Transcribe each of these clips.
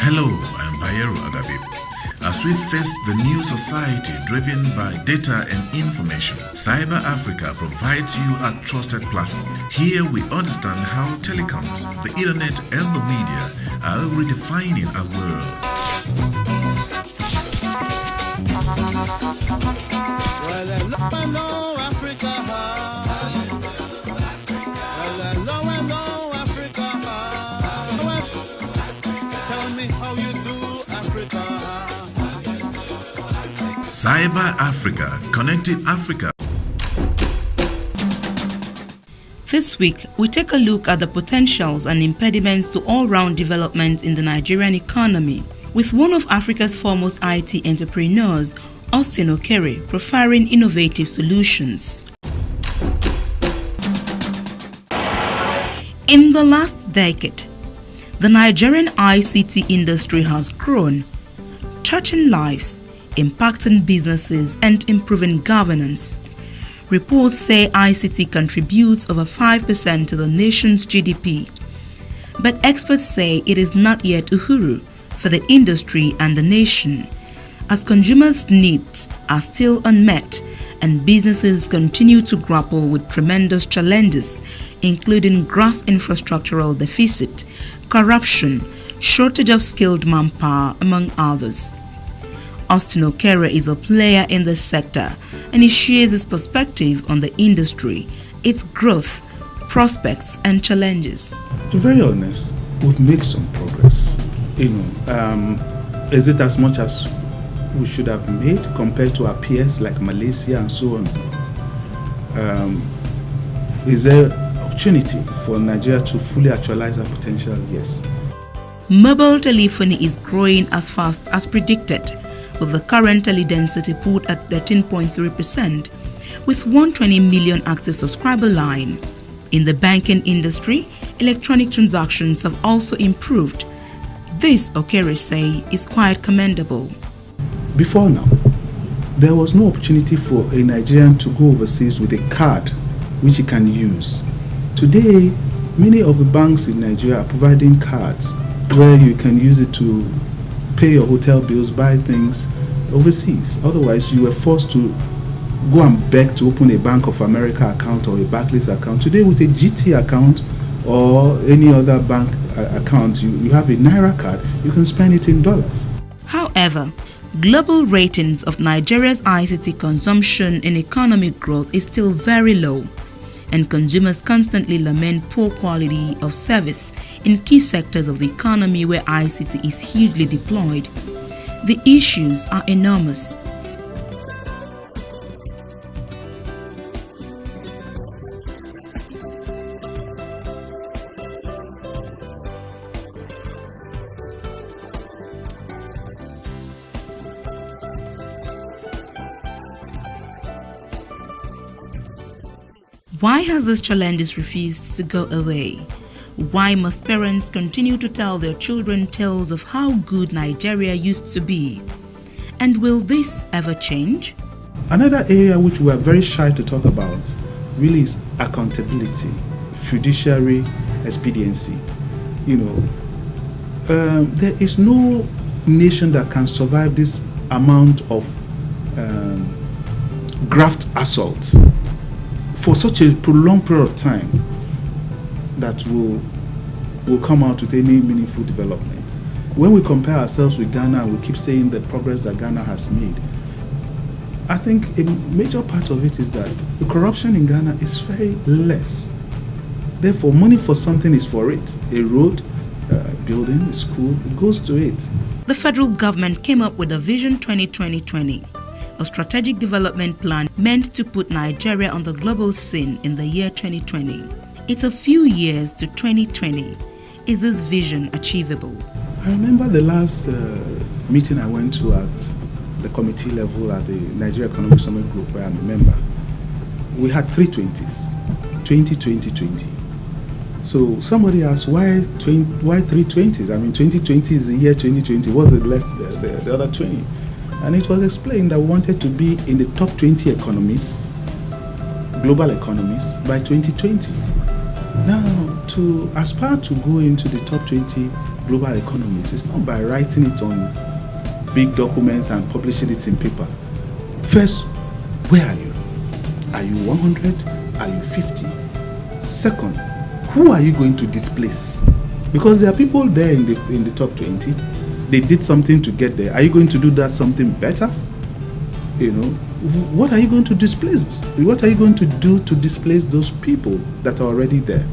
Hello, I'm Bayero Agabe. As we face the new society driven by data and information, Cyber Africa provides you a trusted platform. Here we understand how telecoms, the internet and the media are redefining our world. Hello, Africa. Hello, Africa. Tell me how you do, Africa. Cyber Africa, connecting Africa. This week, we take a look at the potentials and impediments to all-round development in the Nigerian economy, with one of Africa's foremost IT entrepreneurs, Austin Okere, profiling innovative solutions. In the last decade, the Nigerian ICT industry has grown, touching lives, impacting businesses, and improving governance. Reports say ICT contributes over 5% to the nation's GDP. But experts say it is not yet uhuru for the industry and the nation, as consumers' needs are still unmet and businesses continue to grapple with tremendous challenges, including gross infrastructural deficit, corruption, shortage of skilled manpower, among others. Austin Okere is a player in this sector, and he shares his perspective on the industry, its growth, prospects and challenges. To be very honest, we've made some progress. Is it as much as we should have made compared to our peers like Malaysia and so on? Is there opportunity for Nigeria to fully actualize our potential? Yes. Mobile telephony is growing as fast as predicted, with the current tele-density put at 13.3%, with 120 million active subscriber line. In the banking industry, electronic transactions have also improved. This, Okere say, is quite commendable. Before now, there was no opportunity for a Nigerian to go overseas with a card which he can use. Today, many of the banks in Nigeria are providing cards where you can use it to pay your hotel bills, buy things overseas. Otherwise, you were forced to go and beg to open a Bank of America account or a Barclays account. Today, with a GT account or any other bank account, you have a Naira card, you can spend it in dollars. However, global ratings of Nigeria's ICT consumption and economic growth is still very low, and consumers constantly lament poor quality of service in key sectors of the economy where ICT is hugely deployed. The issues are enormous. Why has these challenges refused to go away? Why must parents continue to tell their children tales of how good Nigeria used to be? And will this ever change? Another area which we are very shy to talk about really is accountability, fiduciary expediency. There is no nation that can survive this amount of graft assault for such a prolonged period of time that will come out with any meaningful development. When we compare ourselves with Ghana and we keep saying the progress that Ghana has made, I think a major part of it is that the corruption in Ghana is very less. Therefore, money for something is for it. A road, building, a school, it goes to it. The federal government came up with a Vision 2020, a strategic development plan meant to put Nigeria on the global scene in the year 2020. It's a few years to 2020. Is this vision achievable? I remember the last meeting I went to at the committee level at the Nigeria Economic Summit Group, where I'm a member. We had 3 20s, 2020, 20. So somebody asked, why 3 20s? I mean, 2020 is the year 2020. What's the other 20? And it was explained that we wanted to be in the top 20 economies, global economies, by 2020. Now, to aspire to go into the top 20 global economies, it's not by writing it on big documents and publishing it in paper. First, where are you? Are you 100? Are you 50? Second, who are you going to displace? Because there are people there in the top 20. They did something to get there. Are you going to do that something better? You know, what are you going to displace? What are you going to do to displace those people that are already there,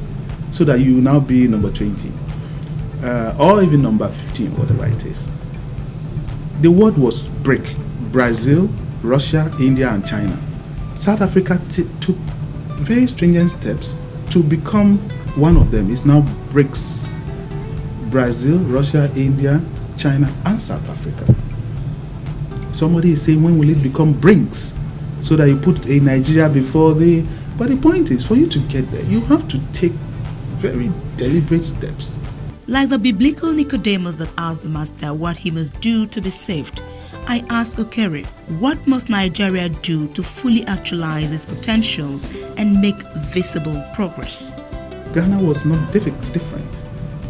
so that you will now be number 20 or even number 15, whatever it is? The word was BRIC: Brazil, Russia, India, and China. South Africa took very stringent steps to become one of them. It's now BRICS: Brazil, Russia, India, China, and South Africa. Somebody is saying, when will it become BRICS? So that you put a Nigeria before the... But the point is, for you to get there, you have to take very deliberate steps. Like the biblical Nicodemus that asked the master what he must do to be saved, I ask Okere, what must Nigeria do to fully actualize its potentials and make visible progress? Ghana was not different.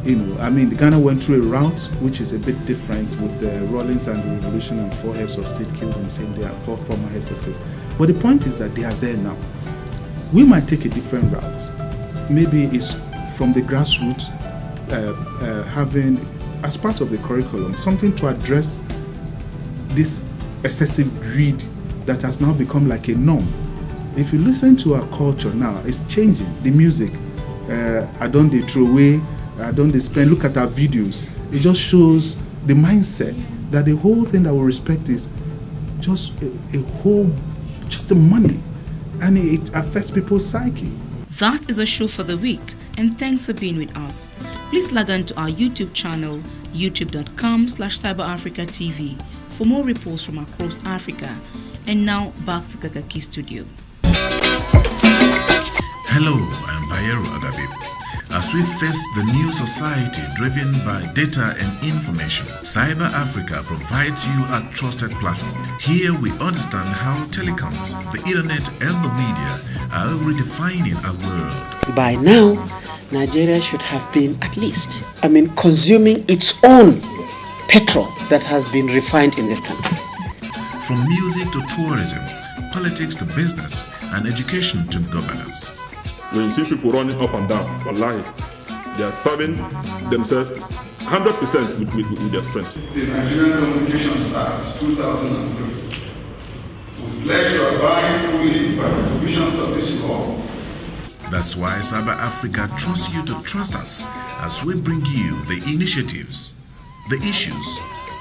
You know, I mean, Ghana went through a route which is a bit different with the Rawlings and the revolution and 4 heads of state killed in the same day and 4 former heads of state. But the point is that they are there now. We might take a different route. Maybe it's from the grassroots, having, as part of the curriculum, something to address this excessive greed that has now become like a norm. If you listen to our culture now, it's changing. The music, I don't they throw away, I don't they spend, look at our videos. It just shows the mindset that the whole thing that we respect is just just the money, and it affects people's psyche. That is a show for the week, and thanks for being with us. Please log on to our YouTube channel, youtube.com/CyberAfricaTV, for more reports from across Africa. And now back to Kakaki Studio. Hello, I'm Bayero Agabe. As we face the new society driven by data and information, Cyber Africa provides you a trusted platform. Here we understand how telecoms, the internet, and the media are redefining our world. By now, Nigeria should have been consuming its own petrol that has been refined in this country. From music to tourism, politics to business, and education to governance. When you see people running up and down, wallahi, they are serving themselves 100% with their strength. The Nigerian Communications Act 2003, we pledge to abide fully by the provisions of this law. That's why Cyber Africa trusts you to trust us as we bring you the initiatives, the issues,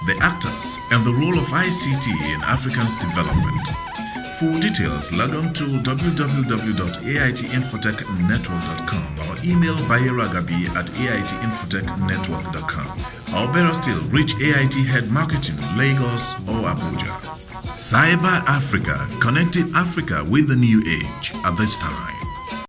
the actors, and the role of ICT in Africa's development. For details, log on to www.aitinfotechnetwork.com or email bayeragabi@aitinfotechnetwork.com. Or better still, reach AIT Head Marketing, Lagos or Abuja. Cyber Africa, connecting Africa with the new age at this time.